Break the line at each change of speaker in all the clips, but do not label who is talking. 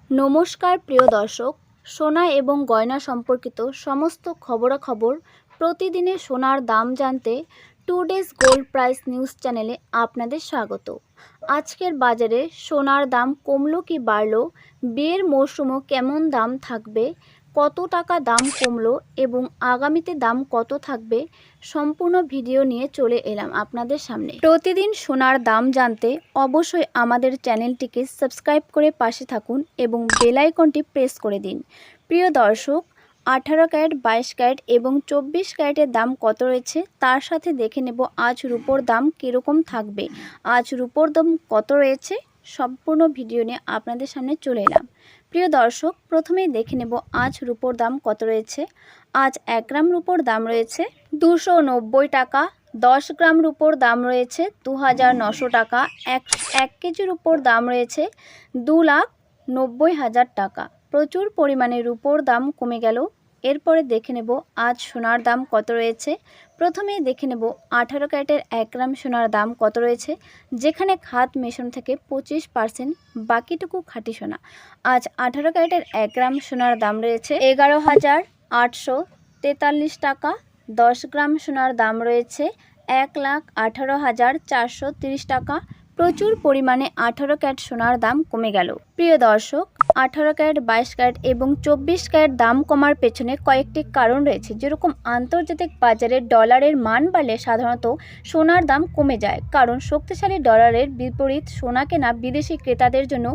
নমস্কার প্রিয় দর্শক, সোনা এবং গয়না সম্পর্কিত সমস্ত খবরাখবর প্রতিদিনের সোনার দাম জানতে টুডেজ গোল্ড প্রাইস নিউজ চ্যানেলে আপনাদের স্বাগত। আজকের বাজারে সোনার দাম কমলো কি বাড়লো, বিয়ের মরশুমও কেমন দাম থাকবে, কত টাকা দাম কমলো এবং আগামীতে দাম কত থাকবে, সম্পূর্ণ ভিডিও নিয়ে চলে এলাম আপনাদের সামনে। প্রতিদিন সোনার দাম জানতে অবশ্যই আমাদের চ্যানেলটিকে সাবস্ক্রাইব করে পাশে থাকুন এবং বেল আইকনটি প্রেস করে দিন। প্রিয় দর্শক, 18 ক্যারেট, 22 ক্যারেট এবং 24 ক্যারেটের দাম কত রয়েছে তার সাথে দেখে নেব আজ রূপোর দাম কীরকম থাকবে। আজ রূপোর দাম কত রয়েছে সম্পূর্ণ ভিডিও নিয়ে আপনাদের সামনে চলে এলাম। প্রিয় দর্শক, প্রথমেই দেখে নেব আজ রূপোর দাম কত রয়েছে। আজ 1 গ্রাম রূপোর দাম রয়েছে 290 টাকা, 10 গ্রাম রূপোর দাম রয়েছে 2900 টাকা, 1 কেজির উপর দাম রয়েছে 2,90,000 টাকা। প্রচুর পরিমাণে রূপোর দাম কমে গেল। এরপরে দেখে নেব আজ সোনার দাম কত রয়েছে। প্রথমেই দেখে নেব 18 ক্যারেটের 1 গ্রাম সোনার দাম কত রয়েছে, যেখানে খাদ মেশানো থেকে 25%, বাকিটুকু খাঁটি সোনা। আজ 18 ক্যারেটের 1 গ্রাম সোনার দাম রয়েছে 11,843 টাকা, 10 গ্রাম সোনার দাম রয়েছে 1,18,430 টাকা। প্রচুর পরিমাণে 18 ক্যারেট সোনার দাম কমে গেল। প্রিয় দর্শক, 18 ক্যারেট, 22 ক্যারেট এবং 24 ক্যারেট দাম কমার পেছনে কয়েকটি কারণ রয়েছে। যেরকম আন্তর্জাতিক বাজারে ডলারের মান বাড়লে সাধারণত সোনার দাম কমে যায়, কারণ শক্তিশালী ডলারের বিপরীত সোনা কেনা বিদেশি ক্রেতাদের জন্য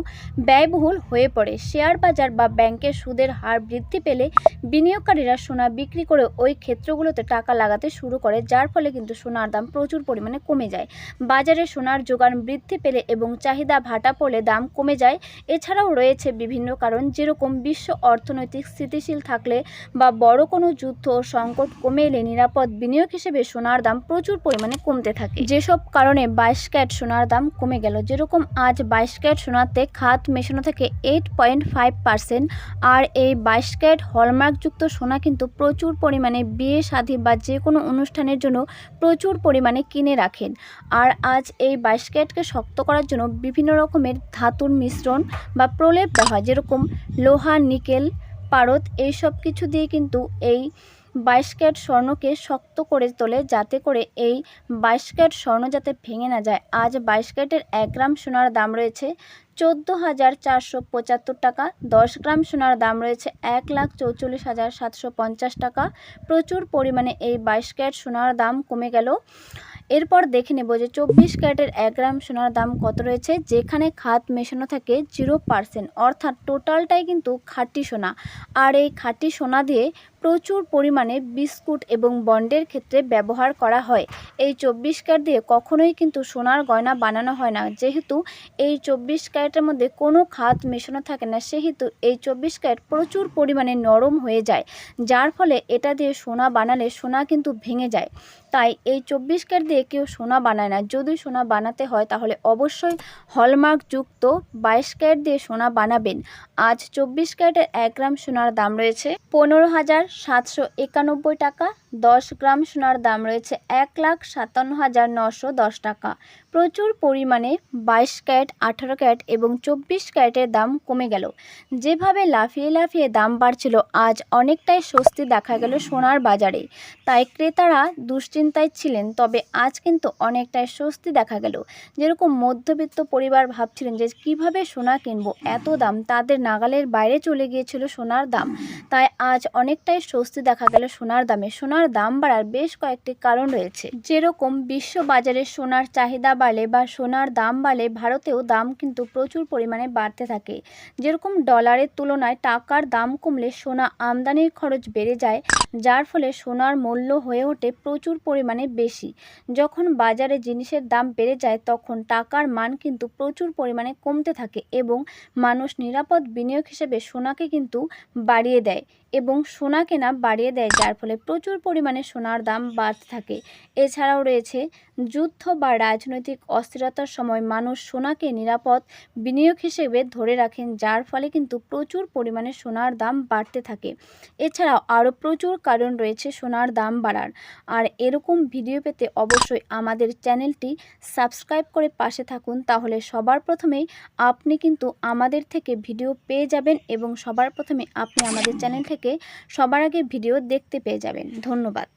ব্যয়বহুল হয়ে পড়ে। শেয়ার বাজার বা ব্যাংকের সুদের হার বৃদ্ধি পেলে বিনিয়োগকারীরা সোনা বিক্রি করে ওই ক্ষেত্রগুলোতে টাকা লাগাতে শুরু করে, যার ফলে কিন্তু সোনার দাম প্রচুর পরিমাণে কমে যায়। বাজারে সোনার যোগান বৃদ্ধি পেলে এবং চাহিদা ভাটা পড়লে দাম কমে যায়। এছাড়াও রয়েছে বিভিন্ন কারণ, যেরকম বিশ্ব অর্থনৈতিক স্থিতিশীল থাকলে বা বড় কোনো যুদ্ধ ও সংকট কমে এলে নিরাপদ বিনিয়োগ হিসেবে সোনার দাম প্রচুর পরিমাণে কমতে থাকে। যেসব কারণে 22 ক্যারেট সোনার দাম কমে গেল, যেরকম আজ 22 ক্যারেট সোনাতে খাদ মেশানো থেকে 8.5%, আর এই 22 ক্যারেট হলমার্কযুক্ত সোনা কিন্তু প্রচুর পরিমাণে বিয়ে শাদী বা যে কোনো অনুষ্ঠানের জন্য প্রচুর পরিমাণে কিনে রাখেন। আর আজ এই 22 ক্যারেটকে শক্ত করার জন্য বিভিন্ন রকমের ধাতুর মিশ্রণ বা প্রলেপ দেওয়া হয়, যেরকম লোহা, নিকেল, পারদ, এই সব কিছু দিয়ে কিন্তু এই 22 ক্যারেট স্বর্ণকে শক্ত করে তোলে, যাতে করে এই 22 ক্যারেট স্বর্ণ যাতে ভেঙে না যায়। আজ 22 ক্যারেটের 1 গ্রাম সোনার দাম রয়েছে 14,475 টাকা, 10 গ্রাম সোনার দাম রয়েছে 1,44,750 টাকা। প্রচুর পরিমাণে এই 22 ক্যারেট সোনার দাম কমে গেল। এরপর দেখে নেব যে 24 ক্যারেটের 1 গ্রাম সোনার দাম কত রয়েছে, যেখানে খাদ মেশানো থাকে 0%, অর্থাৎ টোটালটাই কিন্তু খাঁটি সোনা। আর এই খাঁটি সোনা দিয়ে প্রচুর পরিমাণে বিস্কুট এবং বন্ডের ক্ষেত্রে ব্যবহার করা হয়। এই 24 ক্যারেট দিয়ে কখনোই কিন্তু সোনার গয়না বানানো হয় না, যেহেতু এই 24 ক্যারেটের মধ্যে কোনো খাদ মেশানো থাকে না, সেহেতু এই 24 ক্যারেট প্রচুর পরিমাণে নরম হয়ে যায়, যার ফলে এটা দিয়ে সোনা বানালে সোনা কিন্তু ভেঙে যায়। তাই এই 24 ক্যারেট দিয়ে কেউ সোনা বানায় না। যদি সোনা বানাতে হয় তাহলে অবশ্যই হলমার্কযুক্ত 22 ক্যারেট দিয়ে সোনা বানাবেন। আজ 24 ক্যারেটের 1 গ্রাম সোনার দাম রয়েছে 15,791 টাকা, 10 গ্রাম সোনার দাম রয়েছে 1,57,910 টাকা। প্রচুর পরিমাণে 22 ক্যারেট, 18 ক্যারেট এবং 24 ক্যারেটের দাম কমে গেল। যেভাবে লাফিয়ে লাফিয়ে দাম বাড়ছিল, আজ অনেকটাই স্বস্তি দেখা গেল সোনার বাজারে। তাই ক্রেতারা দুশ্চিন্তায় ছিলেন, তবে আজ কিন্তু অনেকটাই স্বস্তি দেখা গেল। যেরকম মধ্যবিত্ত পরিবার ভাবছিলেন যে কিভাবে সোনা কিনবো, এত দাম, তাদের নাগালের বাইরে চলে গিয়েছিল সোনার দাম। তাই আজ অনেকটাই স্বস্তি দেখা গেল সোনার দামে। সোনার দাম বাড়ার বেশ কয়েকটি কারণ রয়েছে, যেরকম বিশ্ব বাজারে সোনার চাহিদা বাড়লে বা সোনার দাম বাড়লে ভারতেও দাম কিন্তু প্রচুর পরিমাণে বাড়তে থাকে। যেরকম ডলারের তুলনায় টাকার দাম কমলে সোনা আমদানির খরচ বেড়ে যায়, যার ফলে সোনার মূল্য হয়ে ওঠে প্রচুর পরিমাণে বেশি। যখন বাজারে জিনিসের দাম বেড়ে যায় তখন টাকার মান কিন্তু প্রচুর পরিমাণে কমতে থাকে এবং মানুষ নিরাপদ বিনিয়োগ হিসেবে সোনাকে কিন্তু বাড়িয়ে দেয় এবং সোনা কেনা বাড়িয়ে দেয়, যার ফলে প্রচুর পরিমাণে সোনার দাম বাড়তে থাকে। এছাড়াও রয়েছে যুদ্ধ বা রাজনৈতিক অস্থিরতার সময় মানুষ সোনাকে নিরাপদ বিনিয়োগ হিসেবে ধরে রাখেন, যার ফলে কিন্তু প্রচুর পরিমাণে সোনার দাম বাড়তে থাকে। এছাড়াও আরও প্রচুর কারণ রয়েছে সোনার দাম বাড়ার। আর এরকম ভিডিও পেতে অবশ্যই আমাদের চ্যানেলটি সাবস্ক্রাইব করে পাশে থাকুন, তাহলে সবার প্রথমেই আপনি কিন্তু আমাদের থেকে ভিডিও পেয়ে যাবেন এবং সবার প্রথমে আপনি আমাদের চ্যানেল থেকে সবার আগে ভিডিও দেখতে পেয়ে যাবেন। ধন্যবাদ।